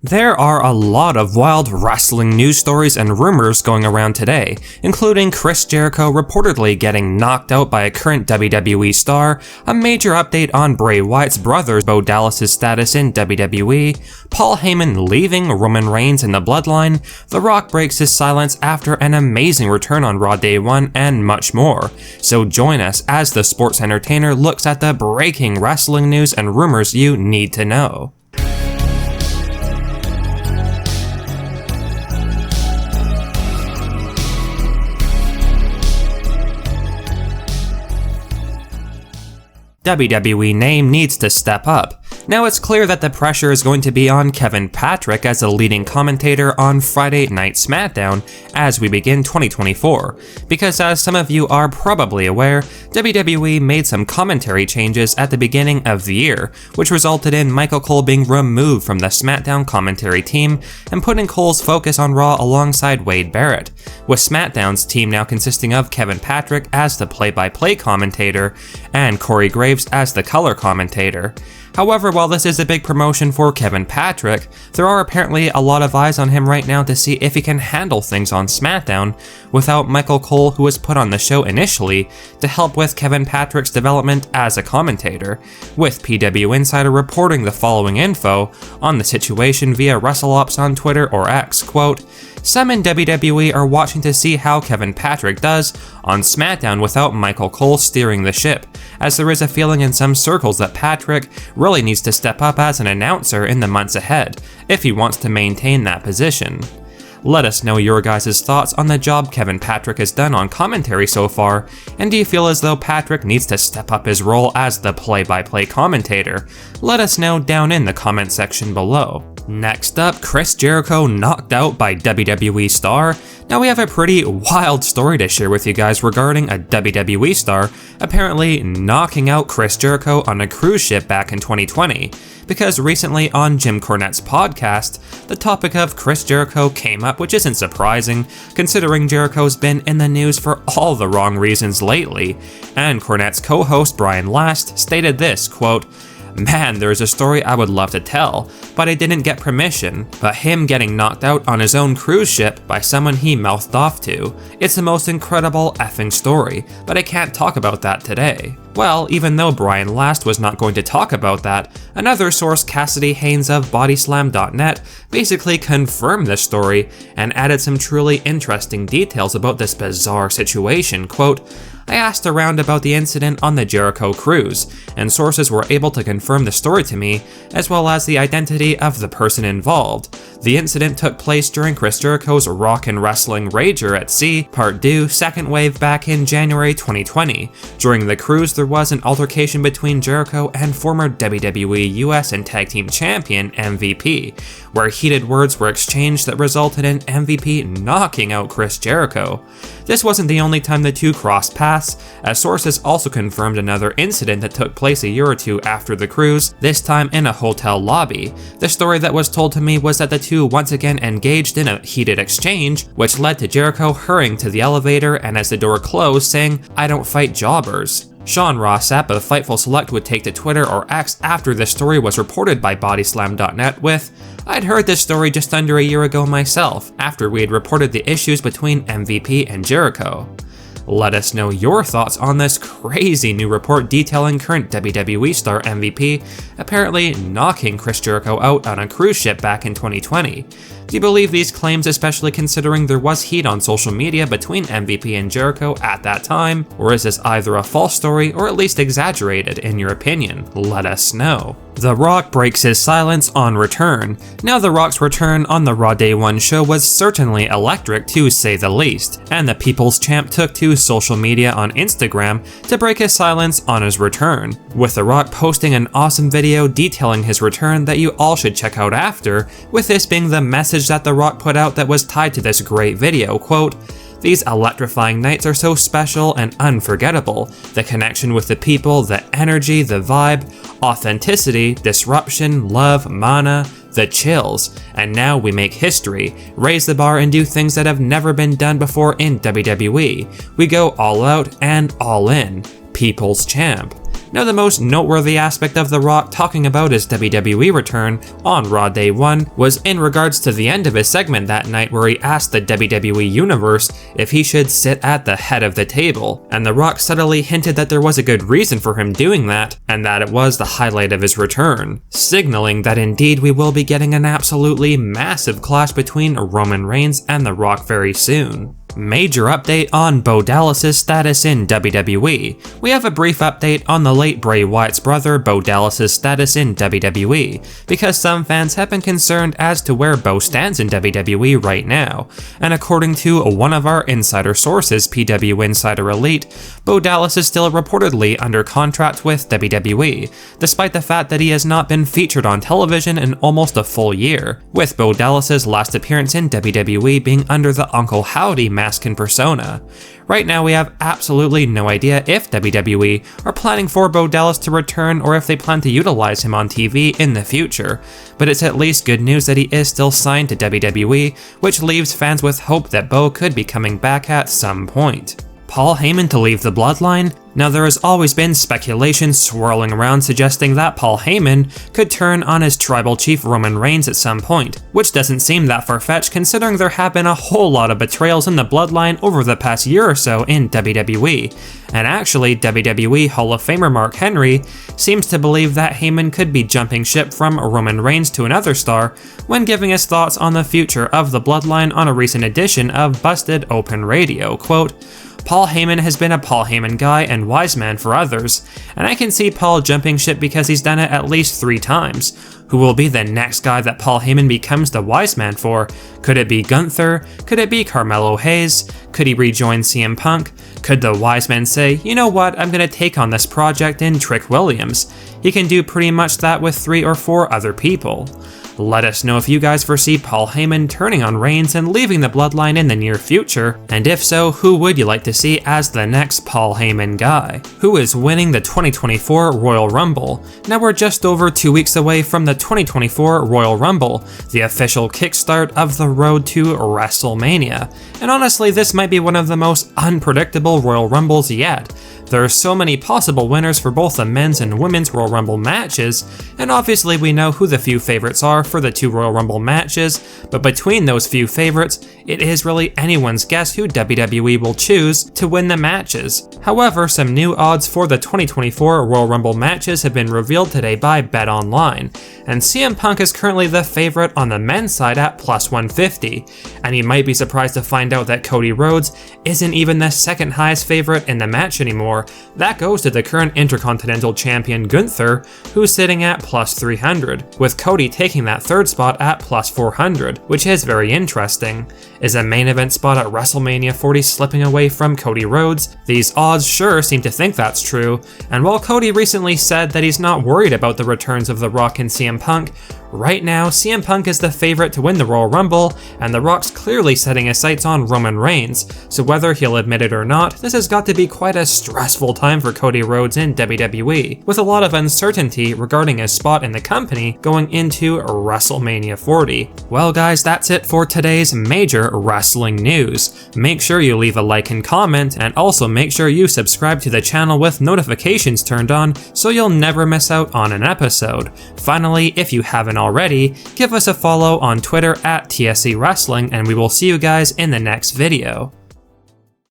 There are a lot of wild wrestling news stories and rumors going around today, including Chris Jericho reportedly getting knocked out by a current WWE star, a major update on Bray Wyatt's brother Bo Dallas' status in WWE, Paul Heyman leaving Roman Reigns in the Bloodline, The Rock breaks his silence after an amazing return on Raw Day 1, and much more. So join us as the Sports Entertainer looks at the breaking wrestling news and rumors you need to know. WWE name needs to step up. Now it's clear that the pressure is going to be on Kevin Patrick as a leading commentator on Friday Night SmackDown as we begin 2024, because as some of you are probably aware, WWE made some commentary changes at the beginning of the year, which resulted in Michael Cole being removed from the SmackDown commentary team and putting Cole's focus on Raw alongside Wade Barrett, with SmackDown's team now consisting of Kevin Patrick as the play-by-play commentator and Corey Graves as the color commentator. However, while this is a big promotion for Kevin Patrick, there are apparently a lot of eyes on him right now to see if he can handle things on SmackDown without Michael Cole, who was put on the show initially to help with Kevin Patrick's development as a commentator, with PW Insider reporting the following info on the situation via WrestleOps on Twitter or X, quote, "Some in WWE are watching to see how Kevin Patrick does on SmackDown without Michael Cole steering the ship, as there is a feeling in some circles that Patrick really needs to step up as an announcer in the months ahead, if he wants to maintain that position." Let us know your guys' thoughts on the job Kevin Patrick has done on commentary so far, and do you feel as though Patrick needs to step up his role as the play-by-play commentator? Let us know down in the comment section below. Next up, Chris Jericho knocked out by WWE star. Now we have a pretty wild story to share with you guys regarding a WWE star apparently knocking out Chris Jericho on a cruise ship back in 2020. Because recently on Jim Cornette's podcast, the topic of Chris Jericho came up, which isn't surprising, considering Jericho's been in the news for all the wrong reasons lately. And Cornette's co-host Brian Last stated this, quote, "Man, there's a story I would love to tell, but I didn't get permission. But him getting knocked out on his own cruise ship by someone he mouthed off to. It's the most incredible effing story, but I can't talk about that today." Well, even though Brian Last was not going to talk about that, another source, Cassidy Haynes of Bodyslam.net, basically confirmed this story and added some truly interesting details about this bizarre situation. Quote, "I asked around about the incident on the Jericho cruise, and sources were able to confirm the story to me, as well as the identity of the person involved. The incident took place during Chris Jericho's Rock and Wrestling Rager at Sea, Part 2, Second Wave back in January 2020. During the cruise, there was an altercation between Jericho and former WWE US and Tag Team Champion MVP, where heated words were exchanged that resulted in MVP knocking out Chris Jericho. This wasn't the only time the two crossed paths, as sources also confirmed another incident that took place a year or two after the cruise, this time in a hotel lobby. The story that was told to me was that the two once again engaged in a heated exchange, which led to Jericho hurrying to the elevator and as the door closed saying, 'I don't fight jobbers.'" Sean Rossap of Fightful Select would take to Twitter or X after this story was reported by Bodyslam.net with, "I'd heard this story just under a year ago myself, after we had reported the issues between MVP and Jericho." Let us know your thoughts on this crazy new report detailing current WWE star MVP apparently knocking Chris Jericho out on a cruise ship back in 2020. Do you believe these claims, especially considering there was heat on social media between MVP and Jericho at that time? Or is this either a false story or at least exaggerated in your opinion? Let us know. The Rock breaks his silence on return. Now The Rock's return on the Raw Day 1 show was certainly electric to say the least, and the People's Champ took to social media on Instagram to break his silence on his return, with The Rock posting an awesome video detailing his return that you all should check out after, with this being the message that The Rock put out that was tied to this great video, quote, "These electrifying nights are so special and unforgettable. The connection with the people, the energy, the vibe, authenticity, disruption, love, mana, the chills. And now we make history, raise the bar and do things that have never been done before in WWE. We go all out and all in. People's Champ." Now, the most noteworthy aspect of The Rock talking about his WWE return on Raw Day 1 was in regards to the end of his segment that night, where he asked the WWE Universe if he should sit at the head of the table, and The Rock subtly hinted that there was a good reason for him doing that, and that it was the highlight of his return, signaling that indeed we will be getting an absolutely massive clash between Roman Reigns and The Rock very soon. Major update on Bo Dallas' status in WWE. We have a brief update on the late Bray Wyatt's brother Bo Dallas' status in WWE, because some fans have been concerned as to where Bo stands in WWE right now, and according to one of our insider sources, PW Insider Elite, Bo Dallas is still reportedly under contract with WWE, despite the fact that he has not been featured on television in almost a full year, with Bo Dallas' last appearance in WWE being under the Uncle Howdy mask and persona. Right now we have absolutely no idea if WWE are planning for Bo Dallas to return or if they plan to utilize him on TV in the future, but it's at least good news that he is still signed to WWE, which leaves fans with hope that Bo could be coming back at some point. Paul Heyman to leave the Bloodline? Now, there has always been speculation swirling around suggesting that Paul Heyman could turn on his tribal chief Roman Reigns at some point, which doesn't seem that far-fetched considering there have been a whole lot of betrayals in the Bloodline over the past year or so in WWE, and actually WWE Hall of Famer Mark Henry seems to believe that Heyman could be jumping ship from Roman Reigns to another star when giving his thoughts on the future of the Bloodline on a recent edition of Busted Open Radio. Quote, "Paul Heyman has been a Paul Heyman guy and wise man for others, and I can see Paul jumping ship because he's done it at least 3 times. Who will be the next guy that Paul Heyman becomes the wise man for? Could it be Gunther? Could it be Carmelo Hayes? Could he rejoin CM Punk? Could the wise man say, you know what, I'm gonna take on this project in Trick Williams? He can do pretty much that with 3 or 4 other people. Let us know if you guys foresee Paul Heyman turning on Reigns and leaving the Bloodline in the near future, and if so, who would you like to see as the next Paul Heyman guy? Who is winning the 2024 Royal Rumble? Now we're just over 2 weeks away from the 2024 Royal Rumble, the official kickstart of the road to WrestleMania, and honestly this might be one of the most unpredictable Royal Rumbles yet. There are so many possible winners for both the men's and women's Royal Rumble matches, and obviously we know who the few favorites are for the 2 Royal Rumble matches, but between those few favorites, it is really anyone's guess who WWE will choose to win the matches. However, some new odds for the 2024 Royal Rumble matches have been revealed today by BetOnline, and CM Punk is currently the favorite on the men's side at plus 150, and you might be surprised to find out that Cody Rhodes isn't even the second highest favorite in the match anymore. That goes to the current Intercontinental Champion Gunther, who's sitting at plus 300, with Cody taking that third spot at plus 400, which is very interesting. Is a main event spot at WrestleMania 40 slipping away from Cody Rhodes? These odds sure seem to think that's true, and while Cody recently said that he's not worried about the returns of The Rock and CM Punk, right now CM Punk is the favorite to win the Royal Rumble, and The Rock's clearly setting his sights on Roman Reigns, so whether he'll admit it or not, this has got to be quite a stressful time for Cody Rhodes in WWE, with a lot of uncertainty regarding his spot in the company going into WrestleMania 40. Well guys, that's it for today's major wrestling news. Make sure you leave a like and comment, and also make sure you subscribe to the channel with notifications turned on so you'll never miss out on an episode. Finally, if you haven't already, give us a follow on Twitter at TSE Wrestling, and we will see you guys in the next video.